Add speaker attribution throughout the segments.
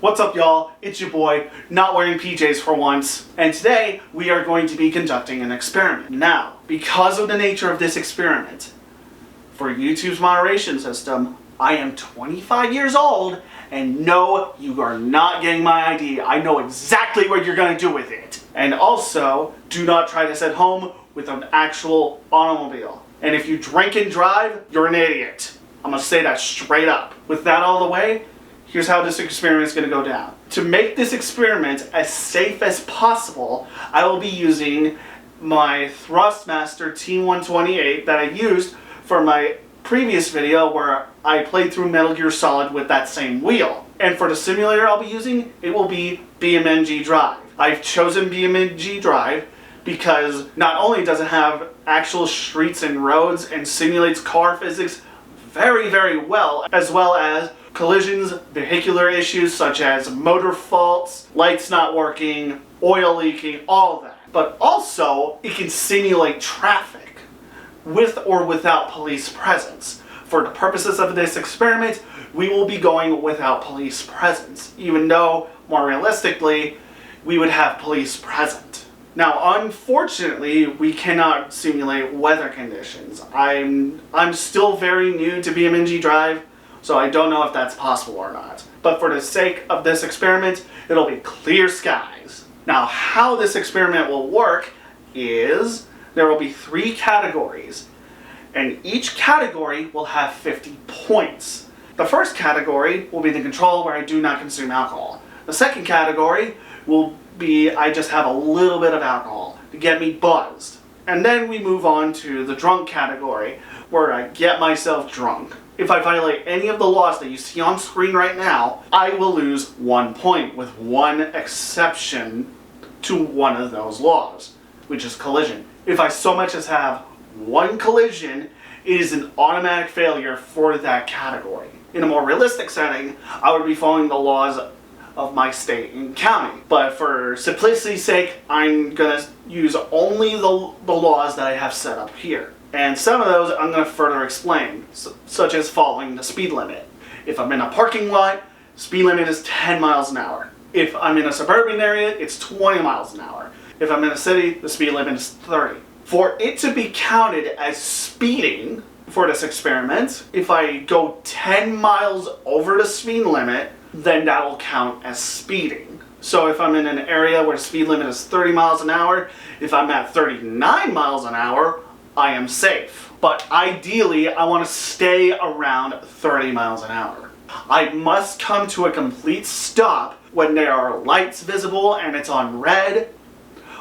Speaker 1: What's up, y'all? It's your boy, not wearing PJs for once, and today we are going to be conducting an experiment. Now, because of the nature of this experiment, for YouTube's moderation system, I am 25 years old, and no, you are not getting my ID. I know exactly what you're gonna do with it. And also, do not try this at home with an actual automobile. And if you drink and drive, you're an idiot. I'm gonna say that straight up. With that all the way, here's how this experiment is going to go down. To make this experiment as safe as possible, I will be using my Thrustmaster T128 that I used for my previous video where I played through Metal Gear Solid with that same wheel. And for the simulator I'll be using, it will be BeamNG Drive. I've chosen BeamNG Drive because not only does it have actual streets and roads and simulates car physics very, very well as collisions, vehicular issues such as motor faults, lights not working, oil leaking, all of that. But also, it can simulate traffic with or without police presence. For the purposes of this experiment, we will be going without police presence, even though, more realistically, we would have police present. Now, unfortunately, we cannot simulate weather conditions. I'm still very new to BeamNG Drive, so I don't know if that's possible or not. But for the sake of this experiment, it'll be clear skies. Now, how this experiment will work is there will be 3 categories, and each category will have 50 points. The first category will be the control, where I do not consume alcohol. The second category will be I just have a little bit of alcohol to get me buzzed. And then we move on to the drunk category, where I get myself drunk. If I violate any of the laws that you see on screen right now, I will lose 1 point, with one exception to one of those laws, which is collision. If I so much as have one collision, it is an automatic failure for that category. In a more realistic setting, I would be following the laws of my state and county. But for simplicity's sake, I'm gonna use only the laws that I have set up here. And some of those I'm going to further explain, such as following the speed limit. If I'm in a parking lot, speed limit is 10 miles an hour. If I'm in a suburban area, it's 20 miles an hour. If I'm in a city, the speed limit is 30. For it to be counted as speeding for this experiment, if I go 10 miles over the speed limit, then that will count as speeding. So if I'm in an area where the speed limit is 30 miles an hour, if I'm at 39 miles an hour, I am safe. But ideally, I want to stay around 30 miles an hour. I must come to a complete stop when there are lights visible and it's on red,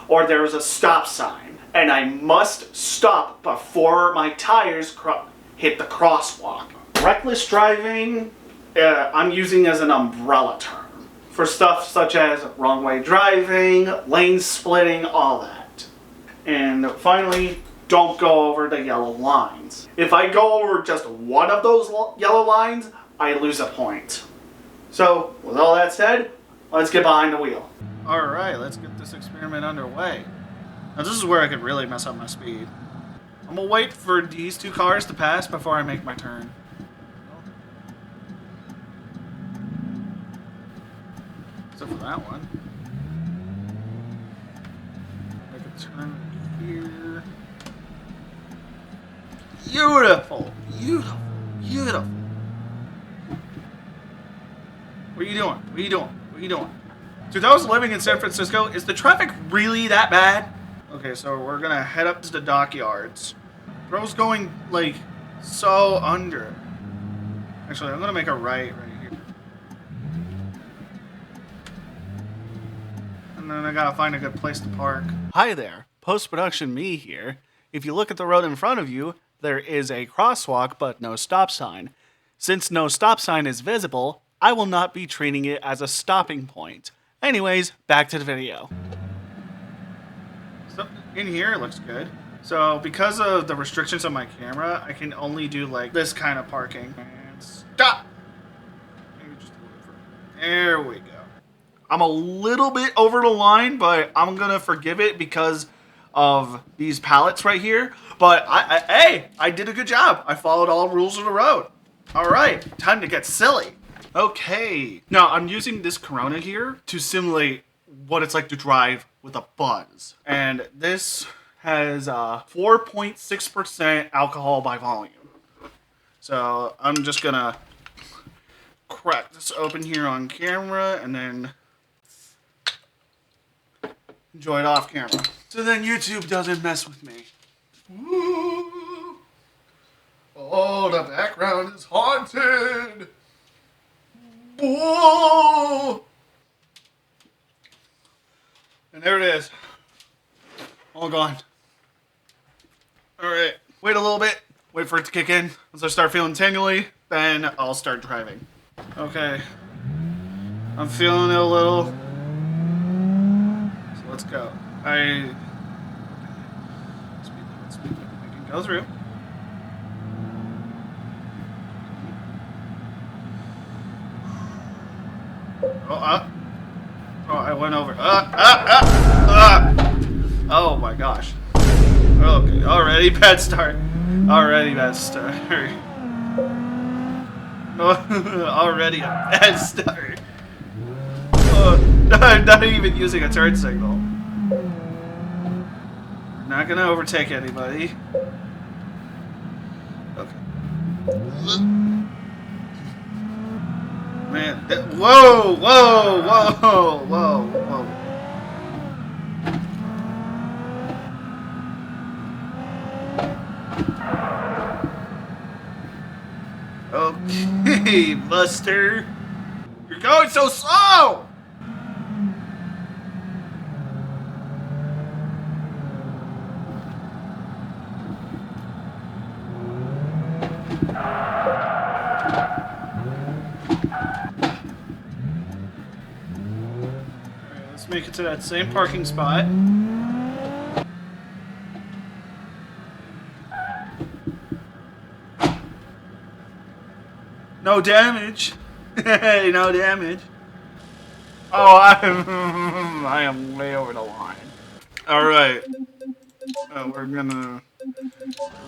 Speaker 1: or there is a stop sign. And I must stop before my tires hit the crosswalk. Reckless driving, I'm using as an umbrella term for stuff such as wrong way driving, lane splitting, all that. And finally, don't go over the yellow lines. If I go over just one of those yellow lines, I lose a point. So, with all that said, let's get behind the wheel. Alright, let's get this experiment underway. Now this is where I could really mess up my speed. I'm gonna wait for these 2 cars to pass before I make my turn. Except for that one. Make a turn here. Beautiful, beautiful, beautiful. What are you doing? What are you doing? What are you doing? To those living in San Francisco, is the traffic really that bad? Okay, so we're gonna head up to the dockyards. Bro's going, like, so under. Actually, I'm gonna make a right here. And then I gotta find a good place to park. Hi there, post-production me here. If you look at the road in front of you, there is a crosswalk but no stop sign. Since no stop sign is visible, I will not be treating it as a stopping point. Anyways, back to the video. So in here it looks good. So because of the restrictions on my camera, I can only do like this kind of parking. And stop! There we go. I'm a little bit over the line, but I'm gonna forgive it because of these pallets right here. But hey, I did a good job. I followed all rules of the road. All right, time to get silly. Okay. Now, I'm using this Corona here to simulate what it's like to drive with a buzz. And this has 4.6% alcohol by volume. So I'm just gonna crack this open here on camera and then enjoy it off camera. So then YouTube doesn't mess with me. Woo! Oh, the background is haunted! Whoa! And there it is. All gone. Alright. Wait a little bit. Wait for it to kick in. Once I start feeling tingly, then I'll start driving. Okay. I'm feeling it a little. So let's go. Speed limit. I can go through. Oh, I went over. Oh my gosh. Okay, already bad start. Already bad start. Already a bad start. I'm not even using a turn signal. Not gonna overtake anybody. Okay. Man, whoa! Okay, Buster. You're going so slow! Alright, let's make it to that same parking spot. No damage. Hey, no damage. Oh, I am way over the line. All right. We're gonna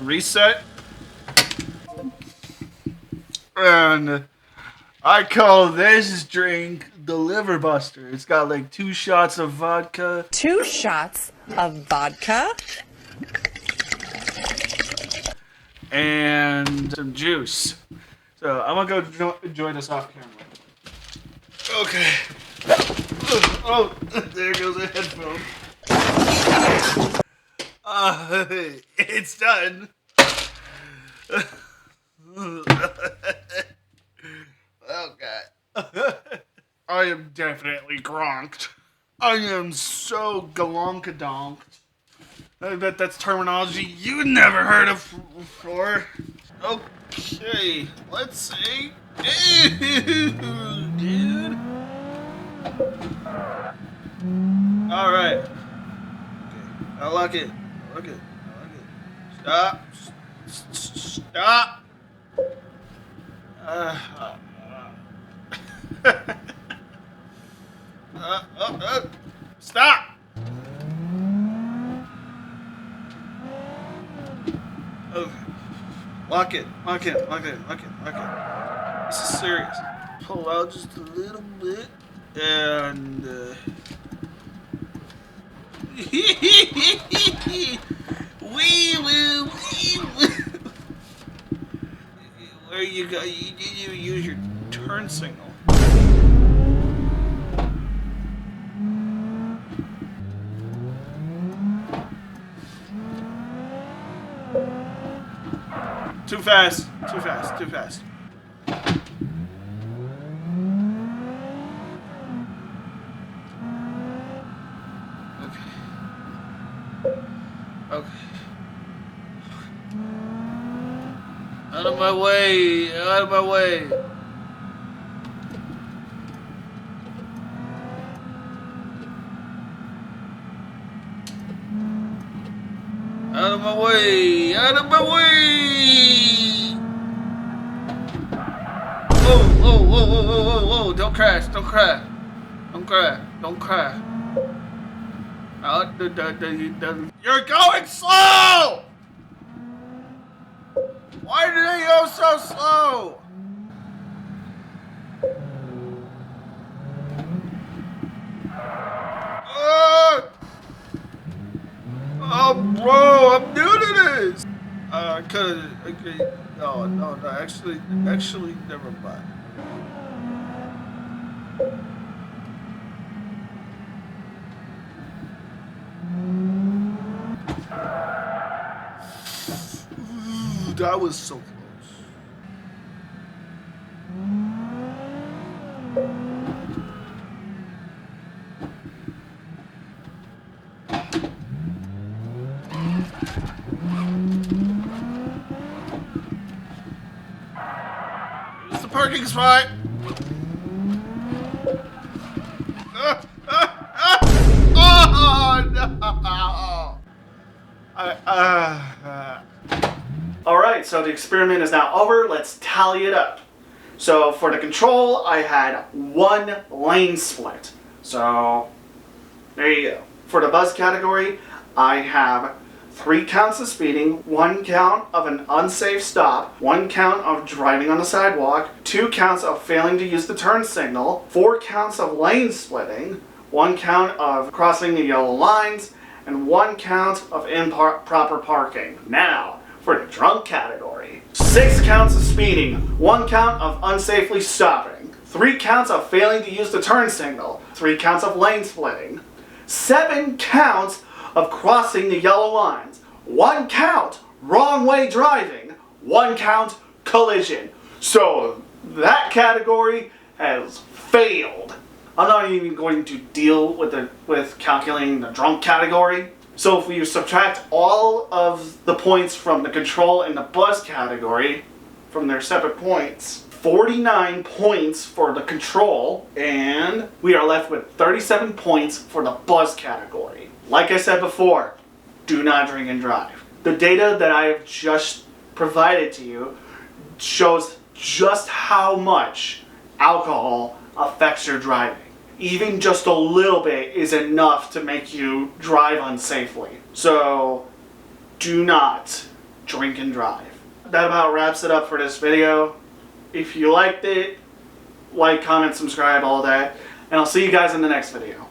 Speaker 1: reset, and I call this drink the Liver Buster. It's got like 2 shots of vodka.
Speaker 2: 2 shots of vodka?
Speaker 1: And some juice. So I'm gonna go enjoy this off camera. Okay. Oh, there goes the headphone. It's done. Oh God. I am definitely gronked. I am so galonkadonked. I bet that's terminology you never heard of before. Okay, let's see. Dude. Alright. Okay. I like it. Stop. Stop. Stop. Okay. Lock it. This is serious. Pull out just a little bit. And wee woo. Where you go? You use your turn signal. Too fast. Okay. Out of my way. Out of my way. Whoa. Don't crash. You're going slow! Why do they go so slow?
Speaker 3: could have. Okay, no. Actually, never mind. Ooh, that was so close. It's the parking spot. Oh no!
Speaker 1: Alright, so the experiment is now over. Let's tally it up. So for the control, I had 1 lane split. So there you go. For the buzz category, I have 3 counts of speeding, 1 count of an unsafe stop, 1 count of driving on the sidewalk, 2 counts of failing to use the turn signal, 4 counts of lane splitting, 1 count of crossing the yellow lines, and 1 count of improper parking. Now, for the drunk category, 6 counts of speeding, 1 count of unsafely stopping, 3 counts of failing to use the turn signal, 3 counts of lane splitting, 7 counts of crossing the yellow lines, 1 count wrong way driving, 1 count collision. So that category has failed. I'm not even going to deal with calculating the drunk category. So if we subtract all of the points from the control and the buzz category from their separate points, 49 points for the control, and we are left with 37 points for the buzz category. Like I said before, do not drink and drive. The data that I have just provided to you shows just how much alcohol affects your driving. Even just a little bit is enough to make you drive unsafely. So do not drink and drive. That about wraps it up for this video. If you liked it, like, comment, subscribe, all that. And I'll see you guys in the next video.